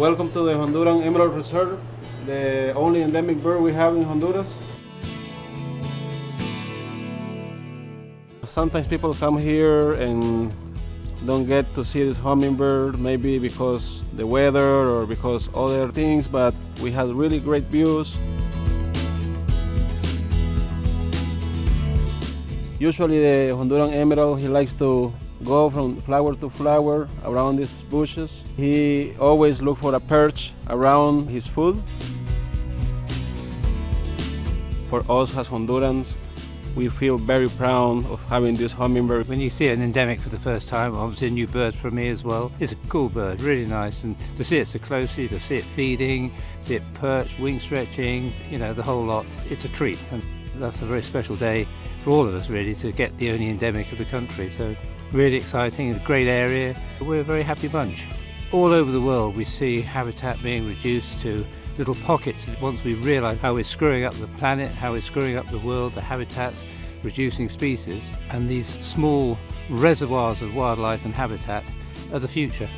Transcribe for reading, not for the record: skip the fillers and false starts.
Welcome to the Honduran Emerald Reserve, the only endemic bird we have in Honduras. Sometimes people come here and don't get to see this hummingbird, maybe because the weather or because other things, but we have really great views. Usually the Honduran emerald, he likes to go from flower to flower around these bushes. He always looks for a perch around his food. For us as Hondurans, we feel very proud of having this hummingbird. When you see an endemic for the first time, obviously a new bird for me as well. It's a cool bird, really nice, and to see it so closely, to see it feeding, see it perch, wing stretching, the whole lot, it's a treat. And that's a very special day for all of us really, to get the only endemic of the country. So really exciting, a great area. We're a very happy bunch. All over the world we see habitat being reduced to little pockets. Once we realise how we're screwing up the planet, how we're screwing up the world, the habitats, reducing species, and these small reservoirs of wildlife and habitat are the future.